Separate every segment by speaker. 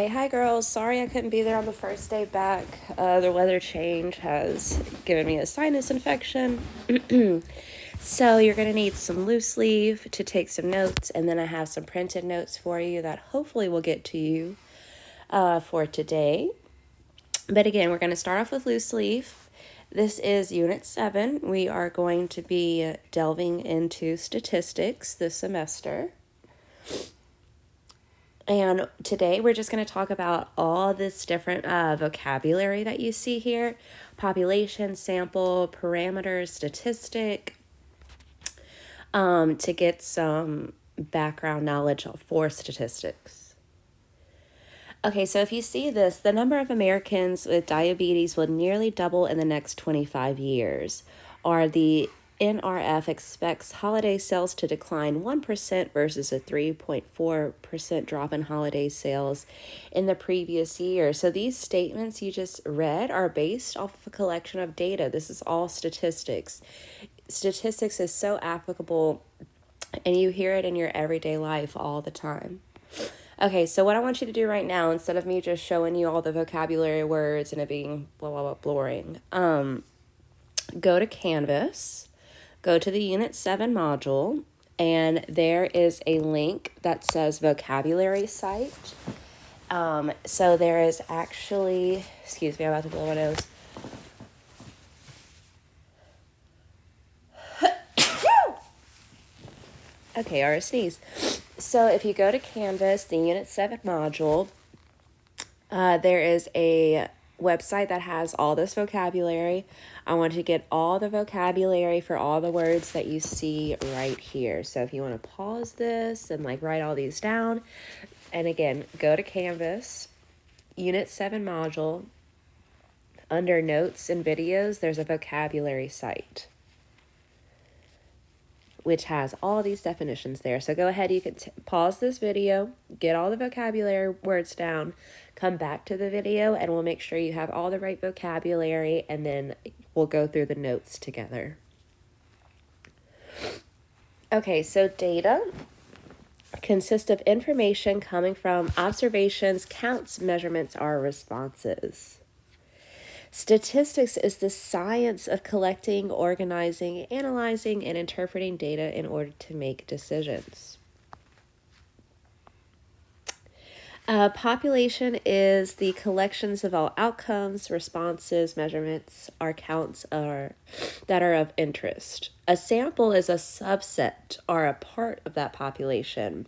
Speaker 1: Hi girls. Sorry I couldn't be there on the first day back. The weather change has given me a sinus infection. So you're going to need some loose leaf to take some notes, and then I have some printed notes for you that hopefully will get to you for today. But again, we're going to start off with loose leaf. This is Unit 7. We are going to be delving into statistics this semester. And today we're just going to talk about all this different vocabulary that you see here. Population, sample, parameters, statistic, to get some background knowledge for statistics. Okay, so if you see this, the number of Americans with diabetes will nearly double in the next 25 years, or the NRF expects holiday sales to decline 1% versus a 3.4% drop in holiday sales in the previous year. So these statements you just read are based off of a collection of data. This is all statistics. Statistics is so applicable, and you hear it in your everyday life all the time. Okay, so what I want you to do right now, instead of me just showing you all the vocabulary words and it being blah, blah, blah, boring, go to Canvas, go to the Unit 7 module, and there is a link that says vocabulary site. So there is actually, excuse me, I'm about to blow my nose. Okay, or a sneeze. So if you go to Canvas, the Unit 7 module, there is a website that has all this vocabulary. I want you to get all the vocabulary for all the words that you see right here. So if you want to pause this and write all these down, and again, go to Canvas, Unit 7 module, under notes and videos, there's a vocabulary site, which has all these definitions there. So go ahead, you can pause this video, get all the vocabulary words down, come back to the video, and we'll make sure you have all the right vocabulary, and then we'll go through the notes together. Okay, so data consists of information coming from observations, counts, measurements, or responses. Statistics is the science of collecting, organizing, analyzing, and interpreting data in order to make decisions. Population is the collections of all outcomes, responses, measurements, or counts that are of interest. A sample is a subset or a part of that population.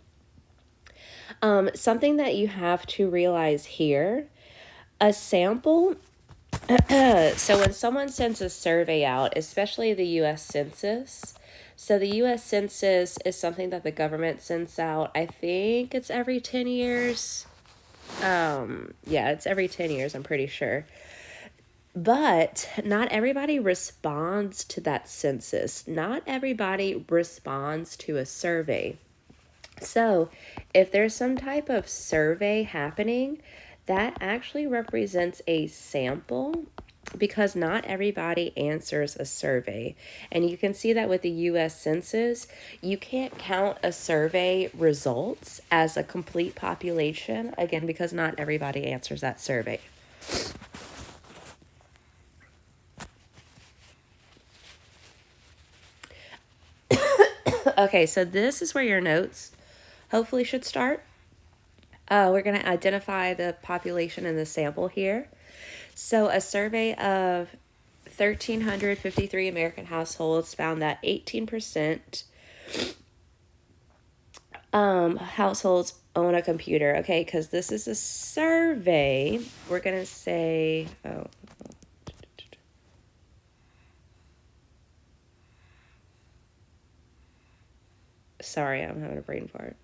Speaker 1: Something that you have to realize here, a sample, so when someone sends a survey out, especially the U.S. Census, so the U.S. Census is something that the government sends out. I think it's every 10 years. Yeah, it's every 10 years, I'm pretty sure. But not everybody responds to that census. Not everybody responds to a survey. So if there's some type of survey happening, that actually represents a sample, because not everybody answers a survey. And you can see that with the U.S. Census, you can't count a survey results as a complete population, again, because not everybody answers that survey. Okay, so this is where your notes hopefully should start. We're going to identify the population in the sample here. So a survey of 1,353 American households found that 18% households own a computer. Okay, because this is a survey, we're going to say, sorry, I'm having a brain fart.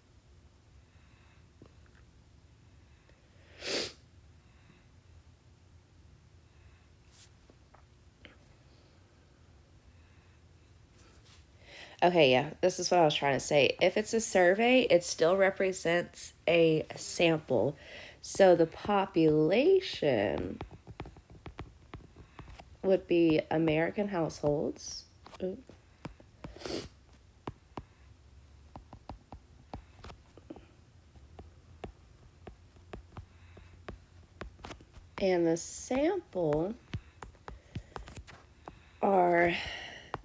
Speaker 1: Okay, yeah, this is what I was trying to say. If it's a survey, it still represents a sample. So the population would be American households. And the sample are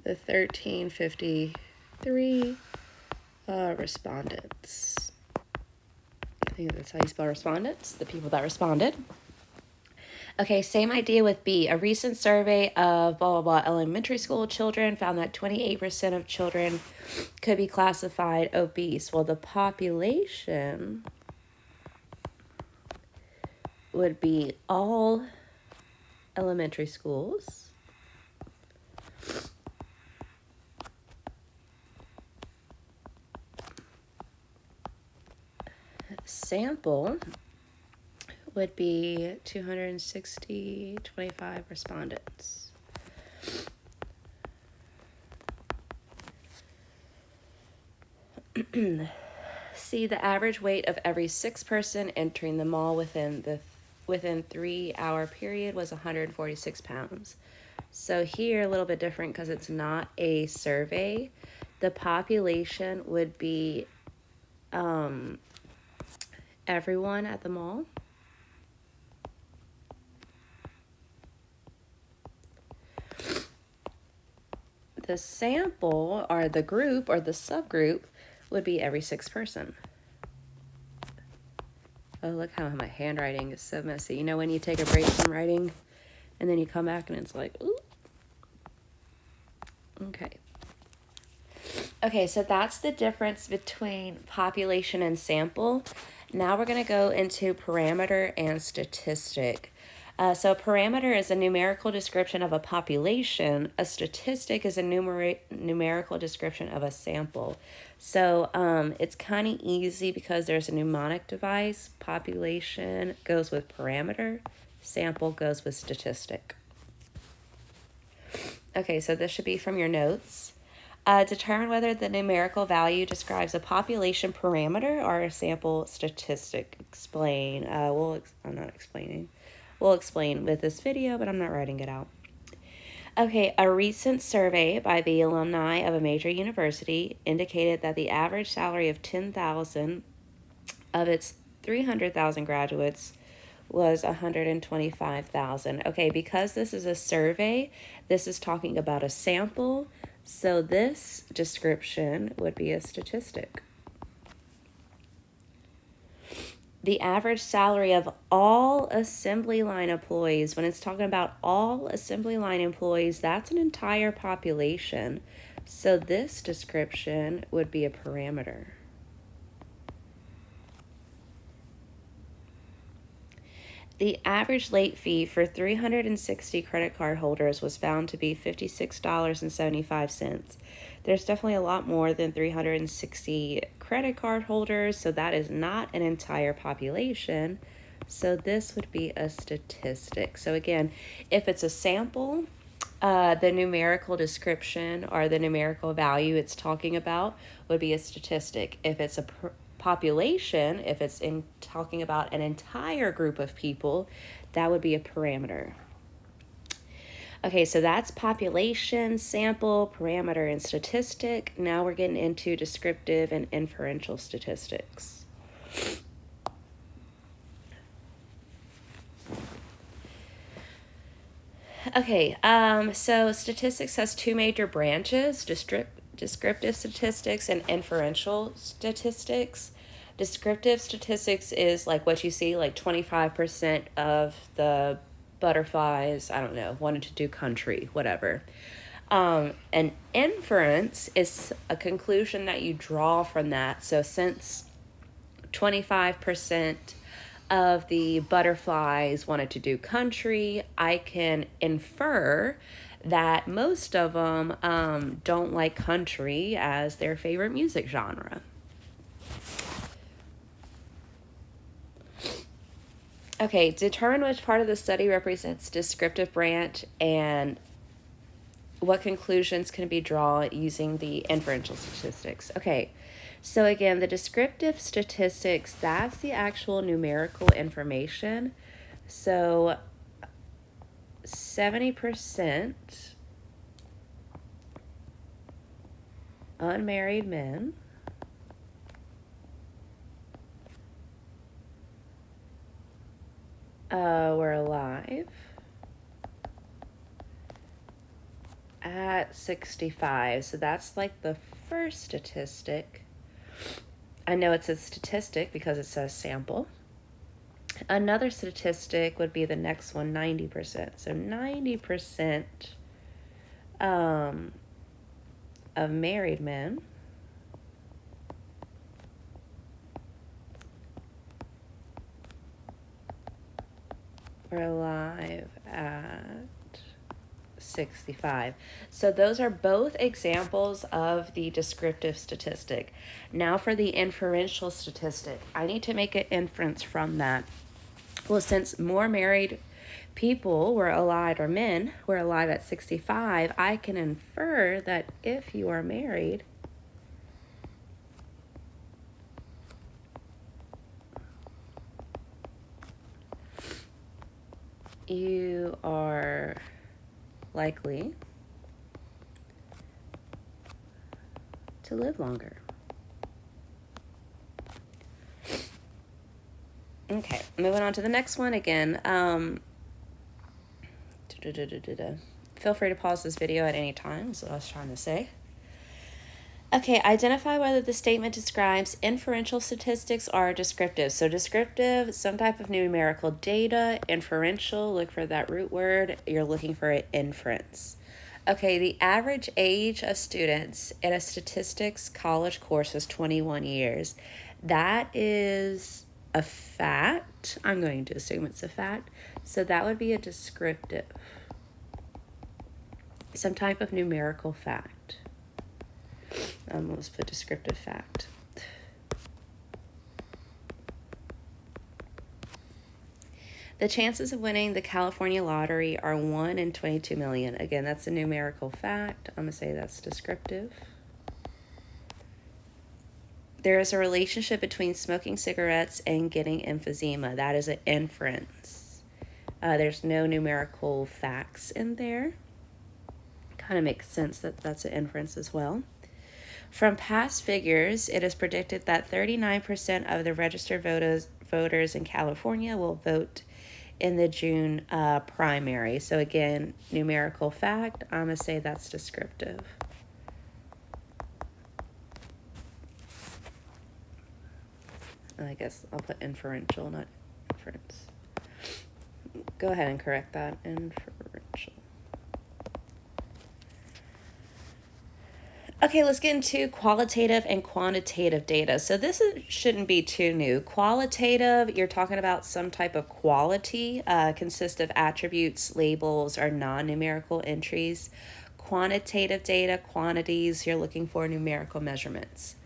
Speaker 1: the 1353 respondents. I think that's how you spell respondents, the people that responded. Okay, same idea with B. A recent survey of blah, blah, blah elementary school children found that 28% of children could be classified obese. Well, the population would be all elementary schools. Sample would be 25 respondents. See, the average weight of every 6 person entering the mall within 3-hour period was 146 pounds. So here, a little bit different because it's not a survey. The population would be everyone at the mall. The sample, or the group, or the subgroup, would be every 6 person. Oh, look how my handwriting is so messy. You know when you take a break from writing and then you come back and it's like, ooh. Okay. Okay, so that's the difference between population and sample. Now we're going to go into parameter and statistic. So parameter is a numerical description of a population. A statistic is a numerical description of a sample. So it's kind of easy because there's a mnemonic device. Population goes with parameter. Sample goes with statistic. Okay, so this should be from your notes. Determine whether the numerical value describes a population parameter or a sample statistic. Explain. I'm not explaining. We'll explain with this video, but I'm not writing it out. Okay, a recent survey by the alumni of a major university indicated that the average salary of 10,000 of its 300,000 graduates was 125,000. Okay, because this is a survey, this is talking about a sample. So this description would be a statistic. The average salary of all assembly line employees, when it's talking about all assembly line employees, that's an entire population. So this description would be a parameter. The average late fee for 360 credit card holders was found to be $56.75. There's definitely a lot more than 360 credit card holders, so that is not an entire population. So this would be a statistic. So again, if it's a sample, the numerical description or the numerical value it's talking about would be a statistic. If it's a population, if it's talking about an entire group of people, that would be a parameter. Okay, so that's population, sample, parameter, and statistic. Now we're getting into descriptive and inferential statistics. Okay, so statistics has 2 major branches, descriptive statistics and inferential statistics. Descriptive statistics is like what you see, like 25% of the butterflies, I don't know, wanted to do country, whatever. An inference is a conclusion that you draw from that. So since 25% of the butterflies wanted to do country, I can infer that most of them don't like country as their favorite music genre. Okay, determine which part of the study represents descriptive branch and what conclusions can be drawn using the inferential statistics. Okay, so again, the descriptive statistics, that's the actual numerical information. So 70% unmarried men, were alive at 65. So that's like the first statistic. I know it's a statistic because it says sample. Another statistic would be the next one, 90%. So 90% of married men were alive at 65. So those are both examples of the descriptive statistic. Now for the inferential statistic, I need to make an inference from that. Well, since more married people were alive, or men were alive at 65, I can infer that if you are married, you are likely to live longer. Okay, moving on to the next one again. Feel free to pause this video at any time, is what I was trying to say. Okay, identify whether the statement describes inferential statistics or descriptive. So descriptive, some type of numerical data. Inferential, look for that root word. You're looking for an inference. Okay, the average age of students in a statistics college course is 21 years. That is a fact. I'm going to assume it's a fact. So that would be a descriptive. Some type of numerical fact. Let's put descriptive fact. The chances of winning the California lottery are 1 in 22 million. Again, that's a numerical fact. I'm going to say that's descriptive. There is a relationship between smoking cigarettes and getting emphysema. That is an inference. There's no numerical facts in there. Kind of makes sense that that's an inference as well. From past figures, it is predicted that 39% of the registered voters in California will vote in the June primary. So again, numerical fact, I'm going to say that's descriptive. I guess I'll put inferential, not inference. Go ahead and correct that, inferential. Okay, let's get into qualitative and quantitative data. So this shouldn't be too new. Qualitative, you're talking about some type of quality, consists of attributes, labels, or non-numerical entries. Quantitative data, quantities, you're looking for numerical measurements.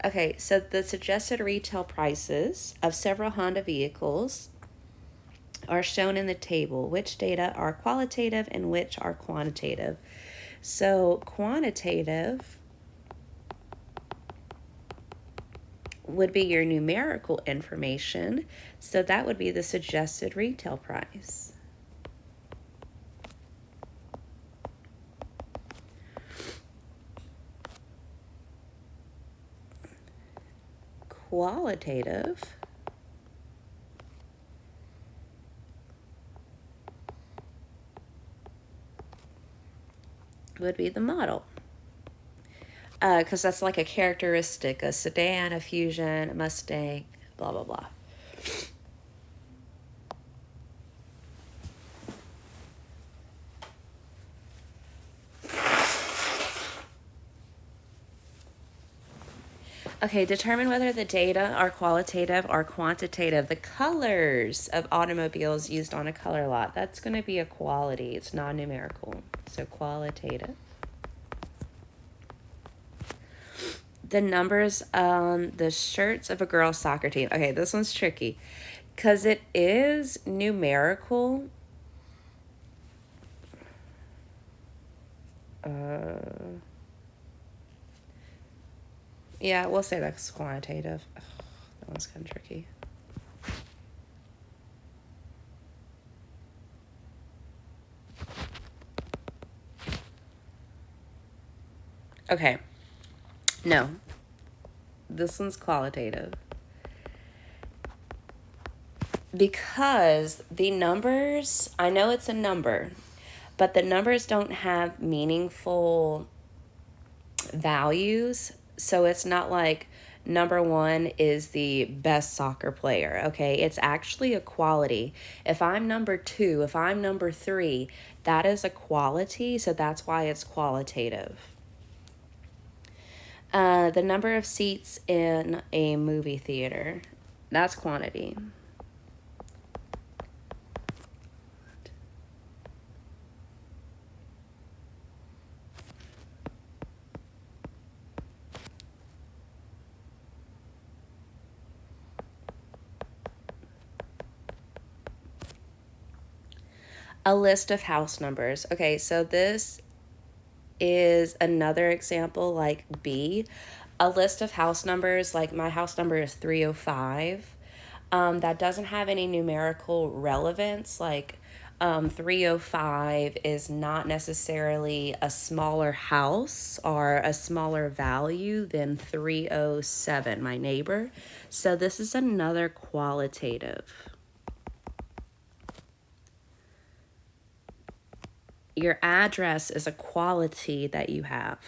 Speaker 1: Okay, so the suggested retail prices of several Honda vehicles are shown in the table. Which data are qualitative and which are quantitative? So quantitative would be your numerical information. So that would be the suggested retail price. Qualitative would be the model. Because that's like a characteristic, a sedan, a Fusion, a Mustang, blah, blah, blah. Okay, determine whether the data are qualitative or quantitative. The colors of automobiles used on a color lot, that's going to be a quality. It's non-numerical. So qualitative. The numbers on the shirts of a girl's soccer team. Okay, this one's tricky because it is numerical. Yeah, we'll say that's quantitative. Ugh, that one's kind of tricky. Okay. No. This one's qualitative. Because the numbers, I know it's a number, but the numbers don't have meaningful values. So it's not like number one is the best soccer player. Okay, it's actually a quality. If I'm number two, if I'm number three, that is a quality. So that's why it's qualitative. The number of seats in a movie theater, that's quantity. A list of house numbers. Okay, so this is another example like B. A list of house numbers, like my house number is 305. That doesn't have any numerical relevance. Like 305 is not necessarily a smaller house or a smaller value than 307, my neighbor. So this is another qualitative. Your address is a quality that you have.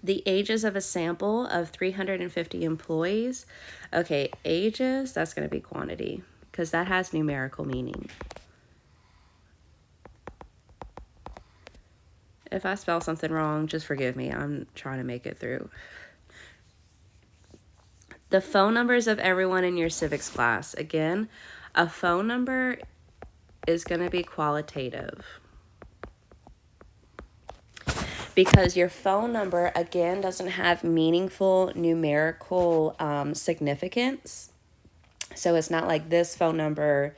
Speaker 1: The ages of a sample of 350 employees. Okay, ages, that's going to be quantity because that has numerical meaning. If I spell something wrong, just forgive me. I'm trying to make it through. The phone numbers of everyone in your civics class. Again, a phone number is going to be qualitative. Because your phone number, again, doesn't have meaningful numerical significance. So it's not like this phone number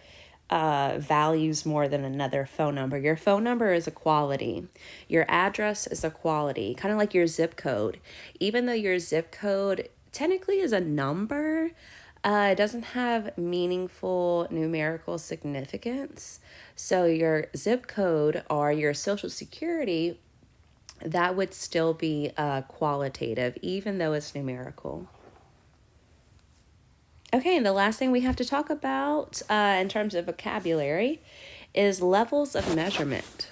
Speaker 1: values more than another phone number. Your phone number is a quality. Your address is a quality, kind of like your zip code. Even though your zip code technically is a number, it doesn't have meaningful numerical significance. So your zip code or your social security, that would still be qualitative, even though it's numerical. Okay, and the last thing we have to talk about in terms of vocabulary is levels of measurement.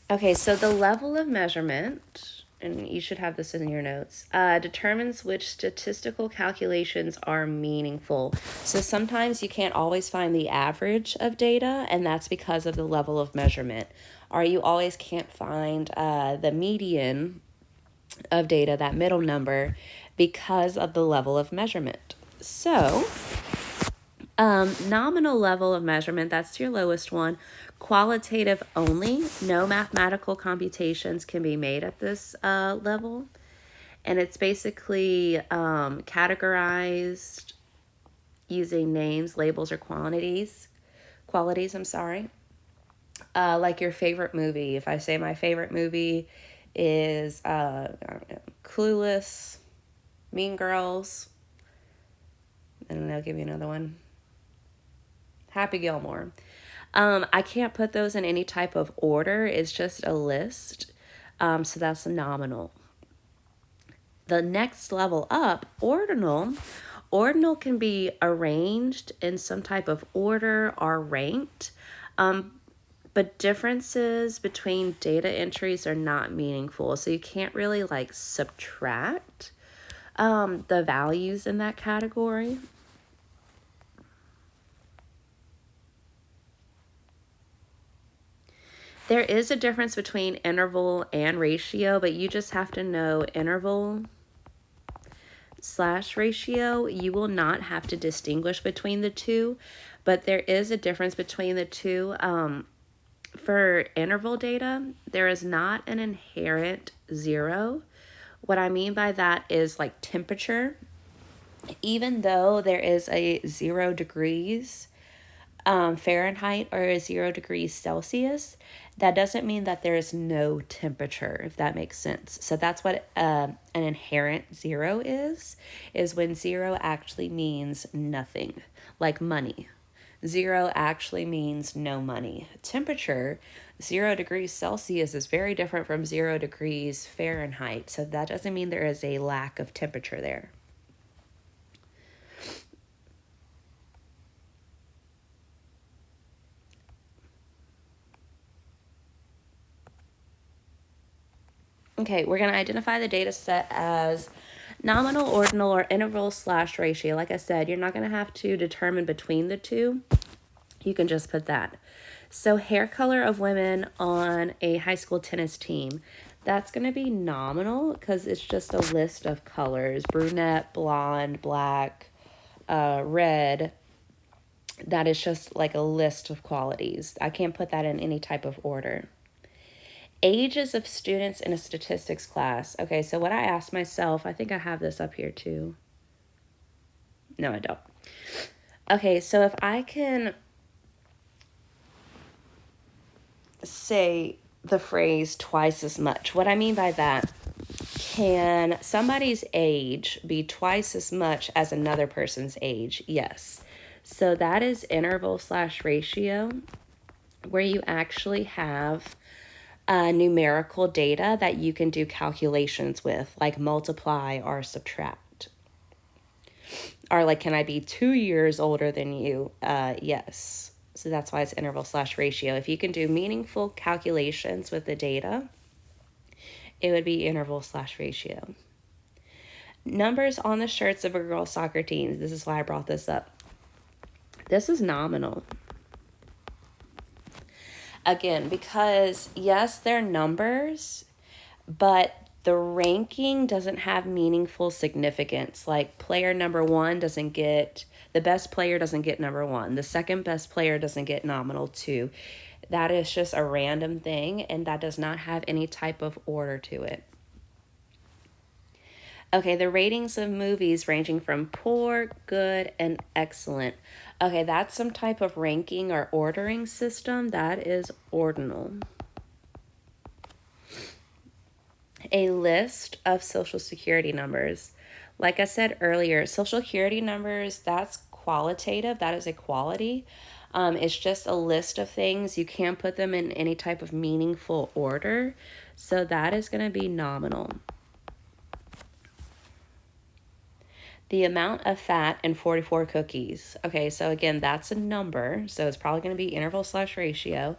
Speaker 1: Okay, so the level of measurement, and you should have this in your notes, determines which statistical calculations are meaningful. So sometimes you can't always find the average of data, and that's because of the level of measurement. Or you always can't find the median of data, that middle number, because of the level of measurement. So, nominal level of measurement, that's your lowest one. Qualitative only, no mathematical computations can be made at this level. And it's basically categorized using names, labels, or qualities, like your favorite movie. If I say my favorite movie is I don't know, Clueless, Mean Girls, and they'll give you another one, Happy Gilmore. I can't put those in any type of order. It's just a list. So that's nominal. The next level up, ordinal. Ordinal can be arranged in some type of order or ranked. But differences between data entries are not meaningful. So you can't really like subtract the values in that category. There is a difference between interval and ratio, but you just have to know interval / ratio. You will not have to distinguish between the two, but there is a difference between the two. For interval data, there is not an inherent zero. What I mean by that is like temperature. Even though there is a 0 degrees Fahrenheit or a 0 degrees Celsius, that doesn't mean that there is no temperature, if that makes sense. So that's what an inherent zero is when zero actually means nothing, like money. Zero actually means no money. Temperature 0 degrees Celsius is very different from 0 degrees Fahrenheit. So that doesn't mean there is a lack of temperature there. Okay, we're going to identify the data set as nominal, ordinal, or interval/ratio. Like I said, you're not going to have to determine between the two. You can just put that. So hair color of women on a high school tennis team, that's going to be nominal because it's just a list of colors: brunette, blonde, black, red. That is just like a list of qualities. I can't put that in any type of order. Ages of students in a statistics class. Okay, so what I asked myself, I think I have this up here too. No, I don't. Okay, so if I can say the phrase twice as much, what I mean by that, can somebody's age be twice as much as another person's age? Yes. So that is interval/ratio, where you actually have numerical data that you can do calculations with, like multiply or subtract. Or like, can I be 2 years older than you? Yes. So that's why it's interval/ratio. If you can do meaningful calculations with the data, it would be interval/ratio. Numbers on the shirts of a girls' soccer team. This is why I brought this up. This is nominal. Again, because yes, they're numbers, but the ranking doesn't have meaningful significance. Like player number one doesn't get, the best player doesn't get number one. The second best player doesn't get nominal two. That is just a random thing, and that does not have any type of order to it. Okay, the ratings of movies ranging from poor, good, and excellent. Okay, that's some type of ranking or ordering system. That is ordinal. A list of social security numbers. Like I said earlier, social security numbers, that's qualitative. That is a quality. It's just a list of things. You can't put them in any type of meaningful order. So that is going to be nominal. The amount of fat in 44 cookies. Okay, so again, that's a number. So it's probably going to be interval/ratio.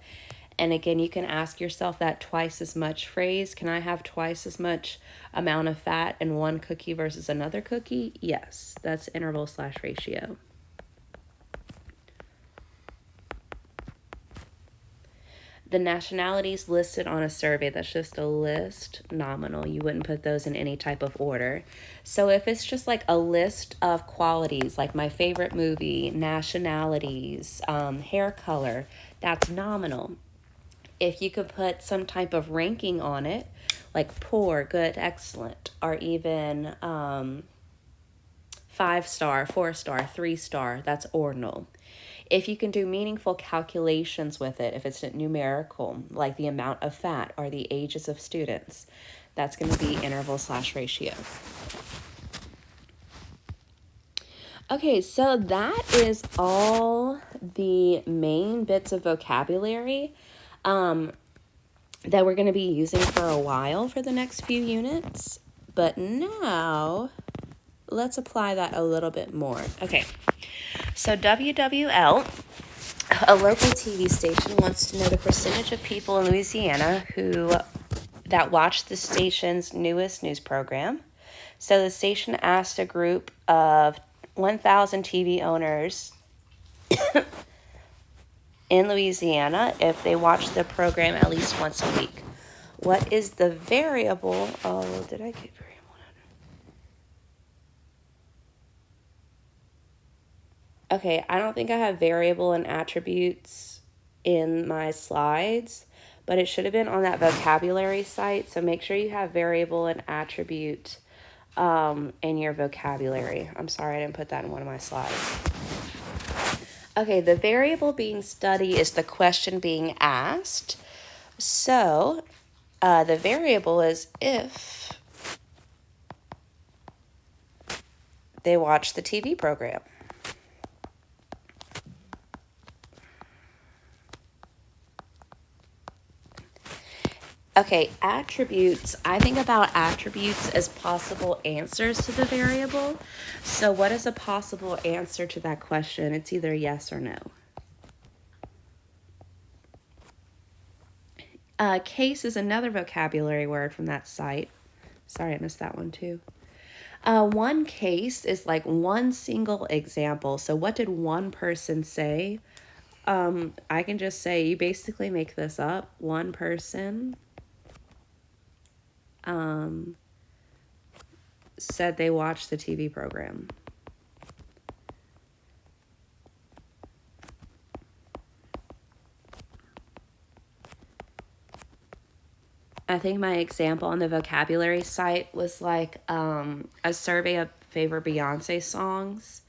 Speaker 1: And again, you can ask yourself that twice as much phrase. Can I have twice as much amount of fat in one cookie versus another cookie? Yes, that's interval/ratio. The nationalities listed on a survey, that's just a list, nominal. You wouldn't put those in any type of order. So if it's just like a list of qualities, like my favorite movie, nationalities, hair color, that's nominal. If you could put some type of ranking on it, like poor, good, excellent, or even 5-star, 4-star, 3-star, that's ordinal. If you can do meaningful calculations with it, if it's numerical, like the amount of fat or the ages of students, that's going to be interval/ratio. Okay, so that is all the main bits of vocabulary that we're going to be using for a while for the next few units. But now, let's apply that a little bit more. Okay, so WWL, a local TV station, wants to know the percentage of people in Louisiana that watch the station's newest news program. So the station asked a group of 1,000 TV owners in Louisiana if they watch the program at least once a week. What is the variable? Oh, did I get variable? Okay, I don't think I have variable and attributes in my slides, but it should have been on that vocabulary site. So make sure you have variable and attribute in your vocabulary. I'm sorry I didn't put that in one of my slides. Okay, the variable being studied is the question being asked. So the variable is if they watch the TV program. Okay, attributes. I think about attributes as possible answers to the variable. So what is a possible answer to that question? It's either yes or no. Case is another vocabulary word from that site. Sorry, I missed that one too. One case is like one single example. So what did one person say? I can just say you basically make this up. One person said they watched the TV program. I think my example on the vocabulary site was like a survey of favorite Beyonce songs.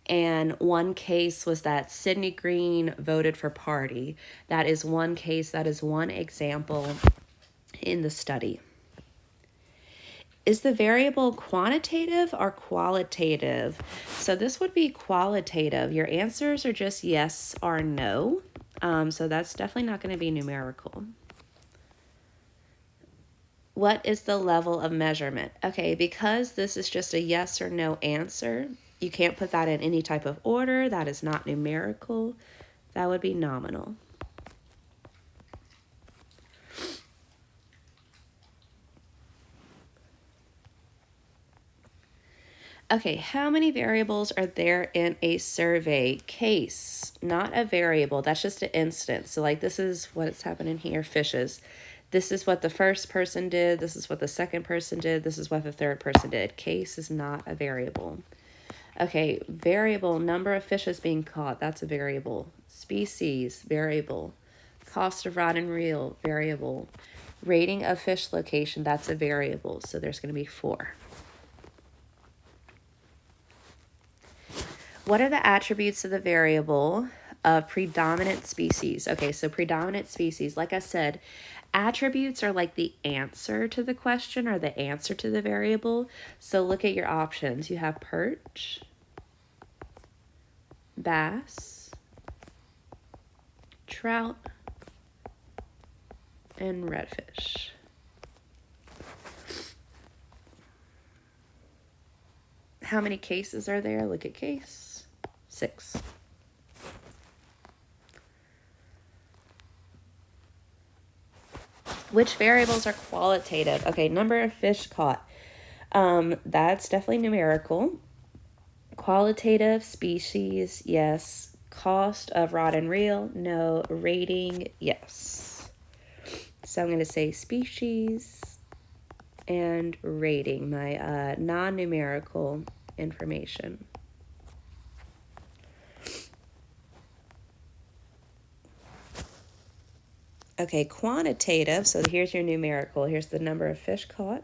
Speaker 1: And one case was that Sydney Green voted for Party. That is one case, that is one example in the study. Is the variable quantitative or qualitative? So this would be qualitative. Your answers are just yes or no. So that's definitely not going to be numerical. What is the level of measurement? Okay, because this is just a yes or no answer, you can't put that in any type of order. That is not numerical. That would be nominal. Okay, how many variables are there in a survey? Case, not a variable. That's just an instance. So like this is what's happening here, fishes. This is what the first person did. This is what the second person did. This is what the third person did. Case is not a variable. Okay, variable, number of fishes being caught. That's a variable. Species, variable. Cost of rod and reel, variable. Rating of fish location, that's a variable. So there's going to be 4. What are the attributes of the variable of predominant species? Okay, so predominant species, like I said, attributes are like the answer to the question or the answer to the variable. So look at your options. You have perch, bass, trout, and redfish. How many cases are there? Look at case. 6. Which variables are qualitative? Okay, number of fish caught. That's definitely numerical. Qualitative, species, yes. Cost of rod and reel, no. Rating, yes. So I'm going to say species and rating, my non-numerical information. Okay, quantitative, so here's your numerical. Here's the number of fish caught.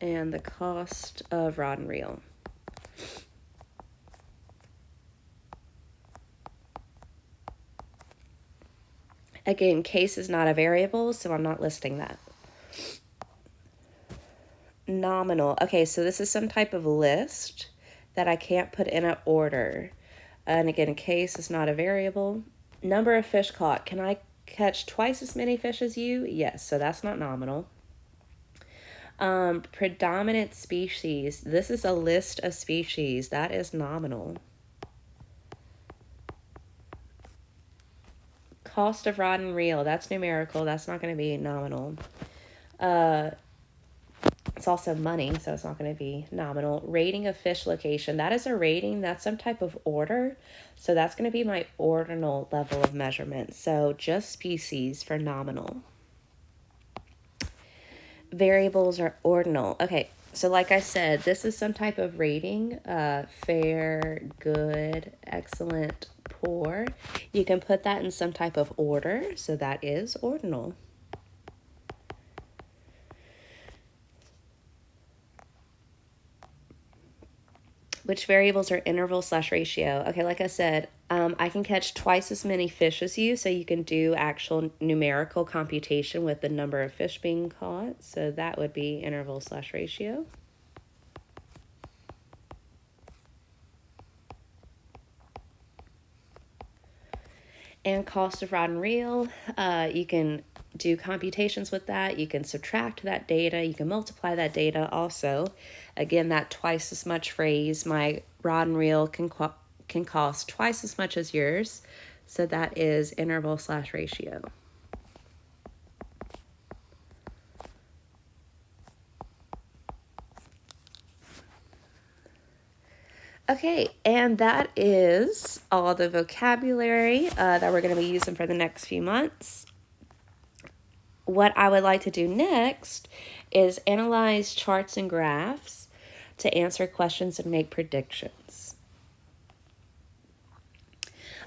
Speaker 1: And the cost of rod and reel. Again, case is not a variable, so I'm not listing that. Nominal. Okay, so this is some type of list that I can't put in an order. And again, case is not a variable. Number of fish caught. Can I catch twice as many fish as you? Yes, so that's not nominal. Predominant species. This is a list of species. That is nominal. Cost of rod and reel. That's numerical. That's not going to be nominal. It's also money, so it's not going to be nominal. Rating of fish location. That is a rating. That's some type of order. So that's going to be my ordinal level of measurement. So just species for nominal. Variables are ordinal. Okay, so like I said, this is some type of rating. Fair, good, excellent, poor. You can put that in some type of order. So that is ordinal. Which variables are interval/ratio? Okay, like I said, I can catch twice as many fish as you, so you can do actual numerical computation with the number of fish being caught. So that would be interval/ratio. And cost of rod and reel, you can do computations with that. You can subtract that data. You can multiply that data also. Again, that twice as much phrase, my rod and reel can cost twice as much as yours. So that is interval/ratio. Okay, and that is all the vocabulary that we're going to be using for the next few months. What I would like to do next is analyze charts and graphs to answer questions and make predictions.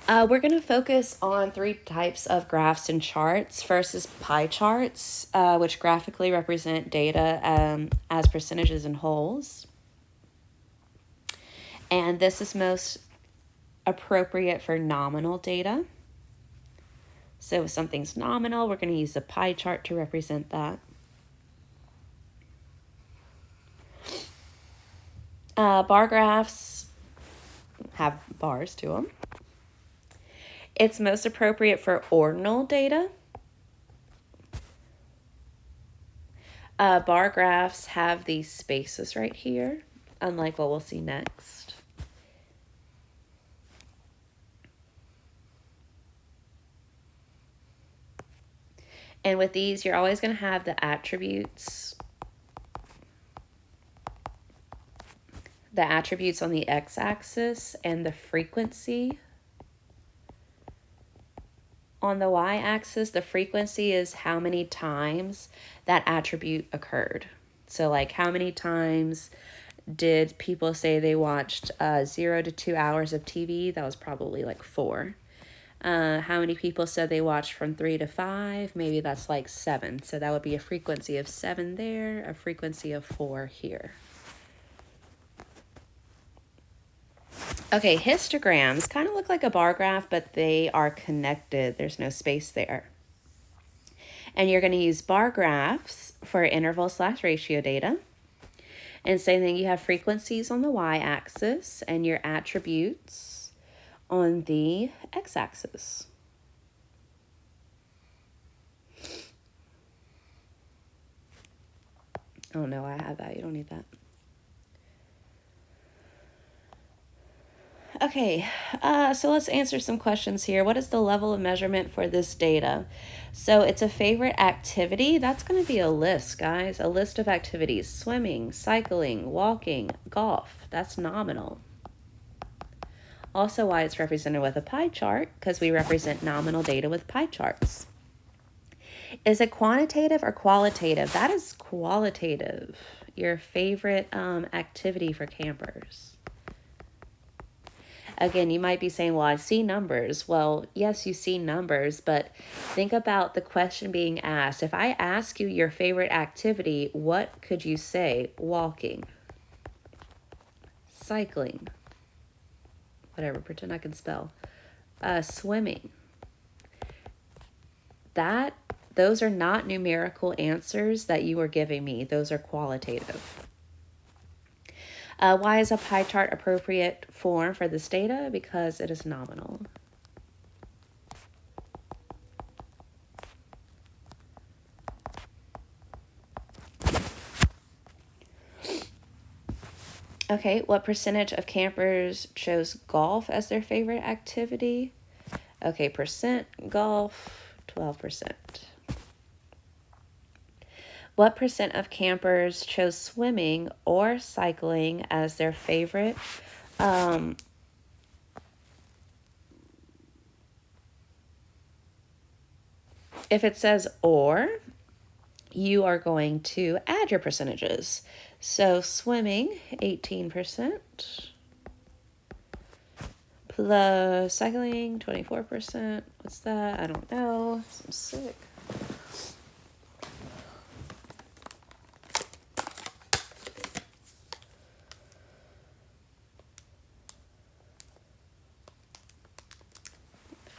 Speaker 1: We're going to focus on 3 types of graphs and charts. First is pie charts, which graphically represent data as percentages and wholes. And this is most appropriate for nominal data. So if something's nominal, we're going to use a pie chart to represent that. Bar graphs have bars to them. It's most appropriate for ordinal data. Bar graphs have these spaces right here, unlike what we'll see next. And with these, you're always going to have the attributes. The attributes on the x-axis and the frequency on the y-axis. The frequency is how many times that attribute occurred. So like how many times did people say they watched 0 to 2 hours of TV? That was probably like 4. How many people said they watched from 3 to 5? Maybe that's like 7. So that would be a frequency of 7 there, a frequency of 4 here. Okay, histograms kind of look like a bar graph, but they are connected. There's no space there. And you're going to use bar graphs for interval/ratio data. And same thing, you have frequencies on the y-axis and your attributes on the x-axis. Oh no, I have that. You don't need that. Okay, so let's answer some questions here. What is the level of measurement for this data? So it's a favorite activity. That's going to be a list, guys. A list of activities. Swimming, cycling, walking, golf. That's nominal. Also why it's represented with a pie chart, because we represent nominal data with pie charts. Is it quantitative or qualitative? That is qualitative. Your favorite activity for campers. Again, you might be saying, well, I see numbers. Well, yes, you see numbers, but think about the question being asked. If I ask you your favorite activity, what could you say? Walking, cycling, whatever, pretend I can spell, swimming. Those are not numerical answers that you are giving me. Those are qualitative. Why is a pie chart appropriate form for this data? Because it is nominal. Okay, what percentage of campers chose golf as their favorite activity? Okay, percent golf, 12%. What percent of campers chose swimming or cycling as their favorite? If it says or, you are going to add your percentages. So swimming, 18%. Plus cycling, 24%. What's that? I don't know. I'm sick.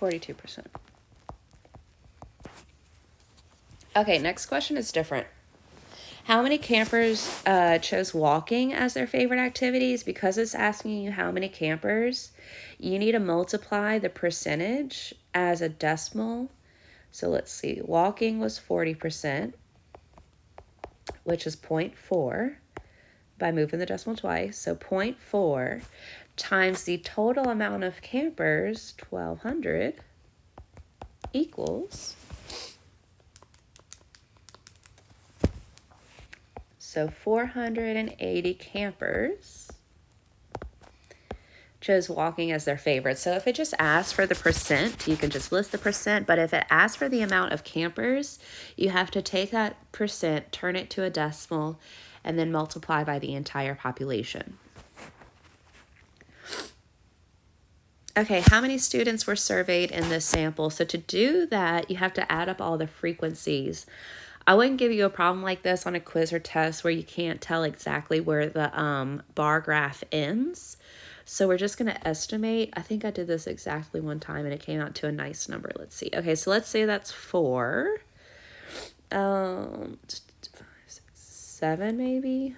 Speaker 1: %. Okay, next question is different. How many campers chose walking as their favorite activities? Because it's asking you how many campers, you need to multiply the percentage as a decimal. So let's see, walking was 40%, which is 0.4 by moving the decimal twice. So 0.4 times the total amount of campers, 1,200, equals, so 480 campers chose walking as their favorite. So if it just asks for the percent, you can just list the percent. But if it asks for the amount of campers, you have to take that percent, turn it to a decimal, and then multiply by the entire population. Okay, how many students were surveyed in this sample? So to do that, you have to add up all the frequencies. I wouldn't give you a problem like this on a quiz or test where you can't tell exactly where the bar graph ends. So we're just going to estimate. I think I did this exactly one time and it came out to a nice number. Let's see. Okay, so let's say that's 4. 5, 6, 7 maybe.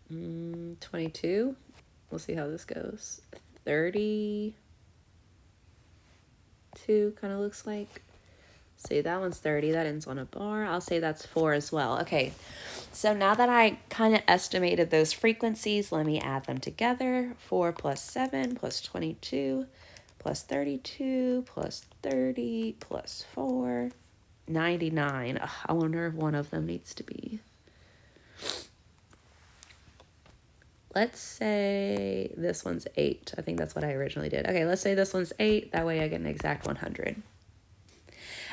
Speaker 1: 22. We'll see how this goes. 32 kind of looks like. See, that one's 30. That ends on a bar. I'll say that's 4 as well. Okay, so now that I kind of estimated those frequencies, let me add them together. 4 plus 7 plus 22 plus 32 plus 30 plus 4, 99. Ugh, I wonder if one of them needs to be. Let's say this one's 8. I think that's what I originally did. Okay, let's say this one's 8. That way I get an exact 100.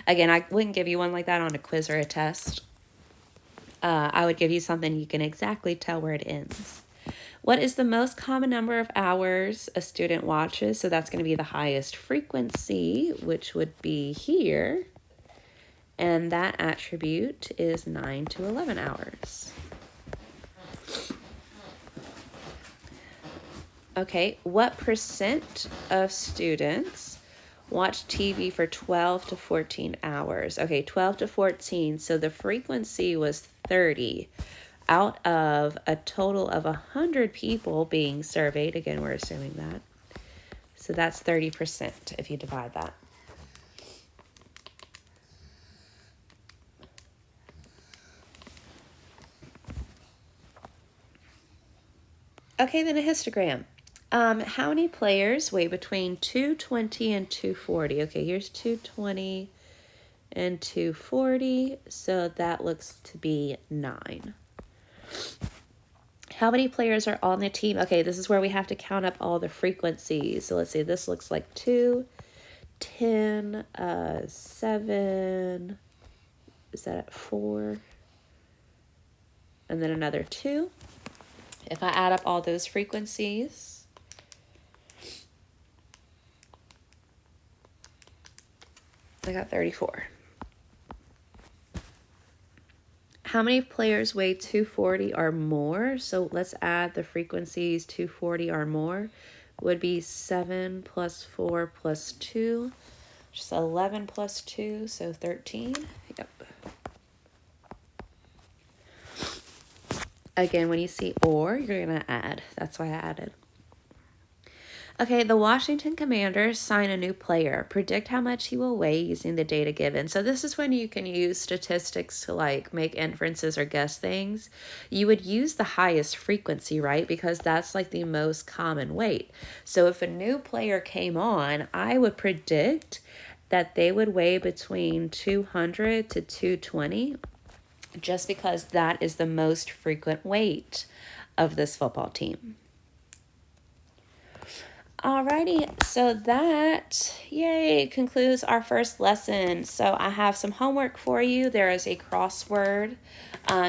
Speaker 1: Again, I wouldn't give you one like that on a quiz or a test. I would give you something you can exactly tell where it ends. What is the most common number of hours a student watches? So that's going to be the highest frequency, which would be here. And that attribute is 9 to 11 hours. Okay, what percent of students watch TV for 12 to 14 hours? Okay, 12 to 14. So the frequency was 30 out of a total of 100 people being surveyed. Again, we're assuming that. So that's 30% if you divide that. Okay, then a histogram. How many players weigh between 220 and 240? Okay, here's 220 and 240, so that looks to be 9. How many players are on the team? Okay, this is where we have to count up all the frequencies. So let's see, this looks like 2, 10, 7, is that at 4? And then another 2. If I add up all those frequencies, I got 34. How many players weigh 240 or more? So let's add the frequencies. 240 or more would be 7 plus 4 plus 2, which is 11 plus 2, so 13. Yep. Again, when you see or, you're going to add. That's why I added. Okay, the Washington Commanders sign a new player. Predict how much he will weigh using the data given. So this is when you can use statistics to like make inferences or guess things. You would use the highest frequency, right? Because that's like the most common weight. So if a new player came on, I would predict that they would weigh between 200 to 220, just because that is the most frequent weight of this football team. Alrighty, so that, yay, concludes our first lesson. So I have some homework for you. There is a crossword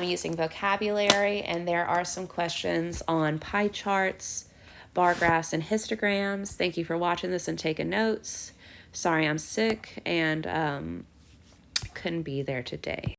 Speaker 1: using vocabulary, and there are some questions on pie charts, bar graphs, and histograms. Thank you for watching this and taking notes. Sorry I'm sick and couldn't be there today.